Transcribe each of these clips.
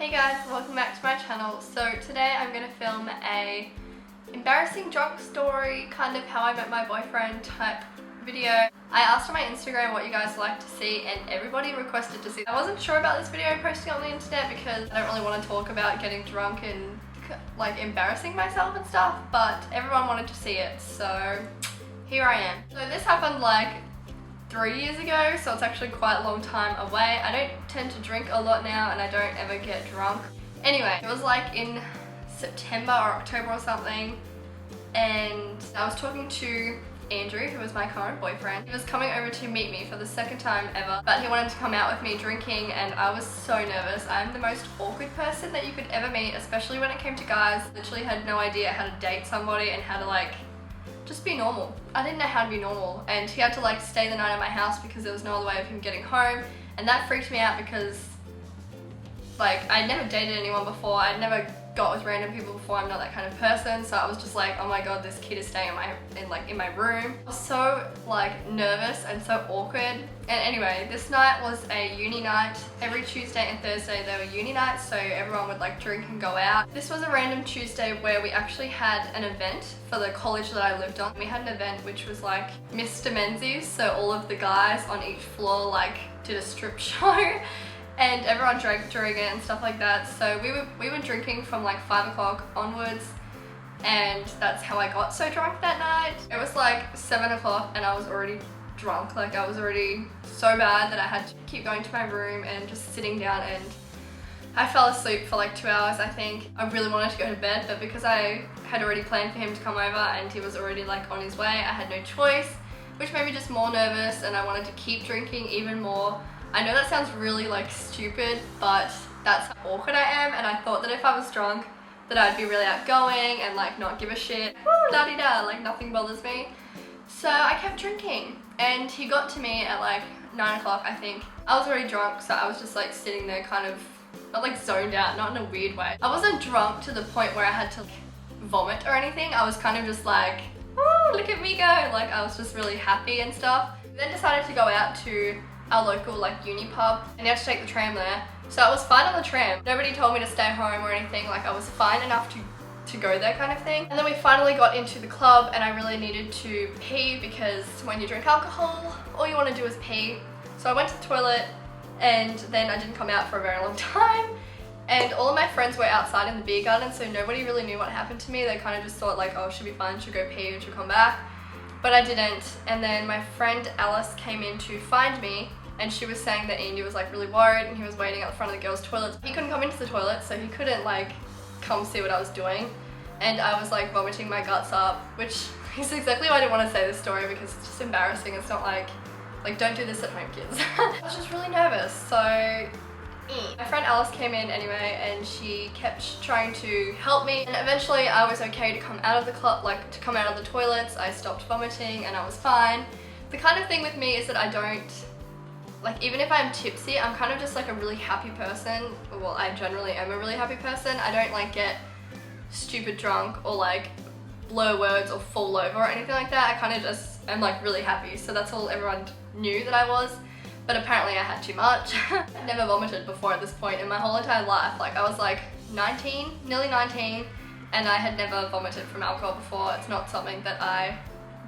Hey guys, welcome back to my channel. So today I'm going to film a embarrassing drunk story, kind of how I met my boyfriend type video. I asked on my Instagram what you guys like to see and everybody requested to see. I wasn't sure about this video posting on the internet because I don't really want to talk about getting drunk and like embarrassing myself and stuff, but everyone wanted to see it, so here I am. So this happened like 3 years ago, so it's actually quite a long time away. I don't tend to drink a lot now and I don't ever get drunk. Anyway, it was like in September or October or something, and I was talking to Andrew, who was my current boyfriend. He was coming over to meet me for the second time ever, but he wanted to come out with me drinking and I was so nervous. I'm the most awkward person that you could ever meet, especially when it came to guys. Literally had no idea how to date somebody and how to like just be normal. I didn't know how to be normal, and he had to like stay the night at my house because there was no other way of him getting home, and that freaked me out because like I'd never dated anyone before, I'd never got with random people before. I'm not that kind of person, so I was just like, oh my god, this kid is staying in my room. I was so like nervous and so awkward. And anyway, this night was a uni night. Every Tuesday and Thursday there were uni nights, so everyone would like drink and go out. This was a random Tuesday where we actually had an event for the college that I lived on. We had an event which was like Mr. Menzies, so all of the guys on each floor like did a strip show. And everyone drank during it and stuff like that. So we were drinking from like 5 o'clock onwards, and that's how I got so drunk that night. It was like 7 o'clock and I was already drunk. Like I was already so bad that I had to keep going to my room and just sitting down, and I fell asleep for like 2 hours, I think. I really wanted to go to bed, but because I had already planned for him to come over and he was already like on his way, I had no choice, which made me just more nervous, and I wanted to keep drinking even more. I know that sounds really like stupid, but that's how awkward I am, and I thought that if I was drunk that I'd be really outgoing and like not give a shit. Woo, la-di-da, like nothing bothers me. So I kept drinking, and he got to me at like 9 o'clock, I think. I was already drunk, so I was just like sitting there kind of, not like zoned out, not in a weird way. I wasn't drunk to the point where I had to vomit or anything. I was kind of just like, woo, look at me go. Like I was just really happy and stuff. We then decided to go out to our local like uni pub, and you have to take the tram there. So I was fine on the tram. Nobody told me to stay home or anything. Like I was fine enough to go there kind of thing. And then we finally got into the club, and I really needed to pee because when you drink alcohol, all you want to do is pee. So I went to the toilet, and then I didn't come out for a very long time. And all of my friends were outside in the beer garden, so nobody really knew what happened to me. They kind of just thought like, oh, she'll be fine, she'll go pee and she'll come back. But I didn't. And then my friend Alice came in to find me, and she was saying that Andy was like really worried and he was waiting at the front of the girls' toilets. He couldn't come into the toilet, so he couldn't like come see what I was doing. And I was like vomiting my guts up, which is exactly why I didn't want to say this story, because it's just embarrassing. It's not like don't do this at home, kids. I was just really nervous, so my friend Alice came in anyway, and she kept trying to help me, and eventually I was okay to come out of the club, like to come out of the toilets. I stopped vomiting and I was fine. The kind of thing with me is that I don't, like even if I'm tipsy, I'm kind of just like a really happy person. Well, I generally am a really happy person. I don't like get stupid drunk or like blur words or fall over or anything like that. I kind of just am like really happy. So that's all everyone knew that I was. But apparently I had too much. I'd never vomited before at this point in my whole entire life. Like I was like 19, nearly 19, and I had never vomited from alcohol before. It's not something that I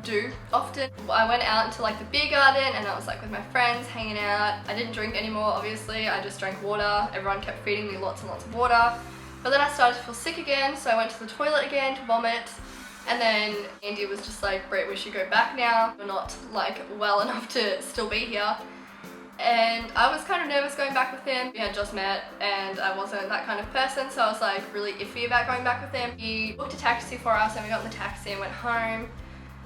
do often. I went out into like the beer garden, and I was like with my friends hanging out. I didn't drink anymore, obviously. I just drank water. Everyone kept feeding me lots and lots of water. But then I started to feel sick again, so I went to the toilet again to vomit. And then Andy was just like, Britt, we should go back now. We're not like well enough to still be here. And I was kind of nervous going back with him. We had just met and I wasn't that kind of person, so I was like really iffy about going back with him. He booked a taxi for us, and we got in the taxi and went home,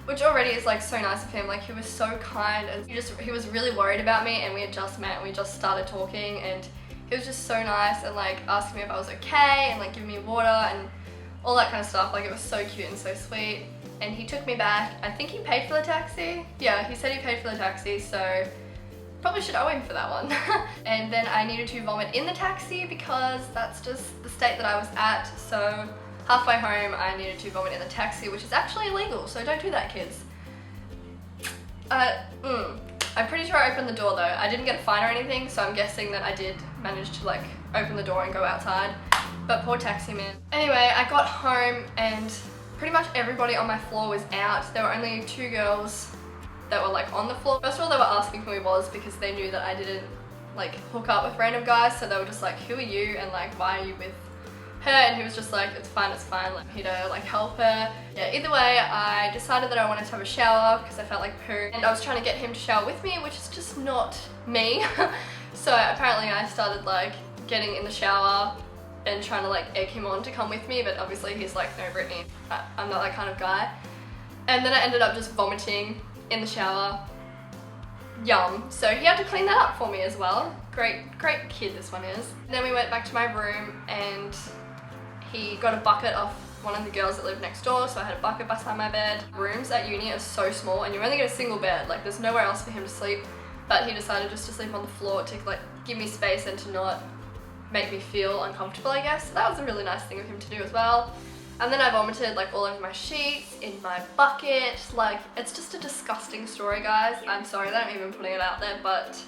which already is like so nice of him. Like he was so kind, and he was really worried about me, and we had just met and we just started talking, and he was just so nice and like asking me if I was okay and like giving me water and all that kind of stuff. Like it was so cute and so sweet. And he took me back. I think he paid for the taxi. Yeah, he said he paid for the taxi, so probably should owe him for that one. And then I needed to vomit in the taxi because that's just the state that I was at. So halfway home I needed to vomit in the taxi, which is actually illegal, so don't do that, kids. I'm pretty sure I opened the door though. I didn't get a fine or anything, so I'm guessing that I did manage to like open the door and go outside. But poor taxi man. Anyway, I got home and pretty much everybody on my floor was out. There were only 2 girls that were like on the floor. First of all, they were asking who he was because they knew that I didn't like hook up with random guys, so they were just like, who are you and like why are you with her? And he was just like, it's fine, like me to like help her. Yeah, either way, I decided that I wanted to have a shower because I felt like poo, and I was trying to get him to shower with me, which is just not me. So apparently I started like getting in the shower and trying to like egg him on to come with me, but obviously he's like, no Brittany, I'm not that kind of guy. And then I ended up just vomiting in the shower. Yum. So he had to clean that up for me as well. Great kid this one is. And then we went back to my room and he got a bucket off one of the girls that lived next door, so I had a bucket beside my bed. Rooms at uni are so small and you only get a single bed, like there's nowhere else for him to sleep, but he decided just to sleep on the floor to like give me space and to not make me feel uncomfortable, I guess. So that was a really nice thing of him to do as well. And then I vomited like all over my sheets, in my bucket. Like, it's just a disgusting story, guys. I'm sorry that I'm even putting it out there, but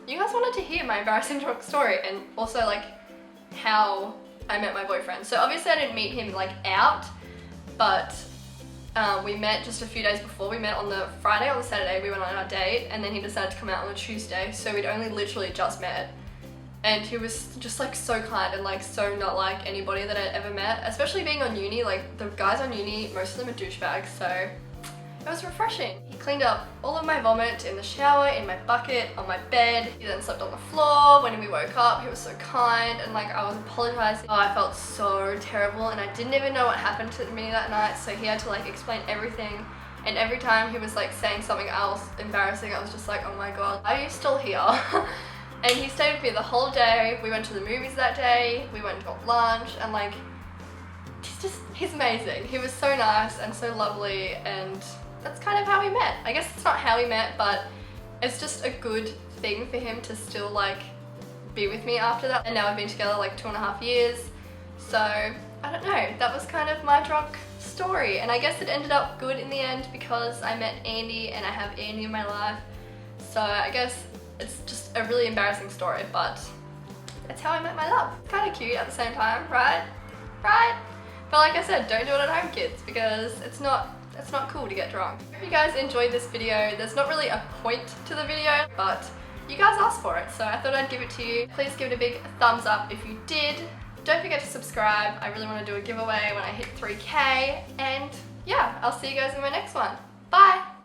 you guys wanted to hear my embarrassing drunk story and also like how I met my boyfriend. So obviously I didn't meet him like out, but we met just a few days before. We met on the Friday, on the Saturday we went on our date, and then he decided to come out on the Tuesday, so we'd only literally just met. And he was just like so kind and like so not like anybody that I'd ever met, especially being on uni. Like the guys on uni, most of them are douchebags, so it was refreshing. He cleaned up all of my vomit in the shower, in my bucket, on my bed. He then slept on the floor. When we woke up, he was so kind and like I was apologizing. Oh, I felt so terrible and I didn't even know what happened to me that night, so he had to like explain everything. And every time he was like saying something else embarrassing, I was just like, oh my god, are you still here? And he stayed with me the whole day. We went to the movies that day, we went and got lunch, and like, he's amazing. He was so nice and so lovely, and that's kind of how we met. I guess it's not how we met, but it's just a good thing for him to still like be with me after that. And now we've been together like 2.5 years. So, I don't know, that was kind of my drunk story. And I guess it ended up good in the end because I met Andy and I have Andy in my life. So I guess it's just a really embarrassing story, but it's how I met my love. Kind of cute at the same time, right? Right? But like I said, don't do it at home, kids, because it's not cool to get drunk. Hope you guys enjoyed this video. There's not really a point to the video, but you guys asked for it, so I thought I'd give it to you. Please give it a big thumbs up if you did. Don't forget to subscribe. I really want to do a giveaway when I hit 3K, and yeah, I'll see you guys in my next one. Bye!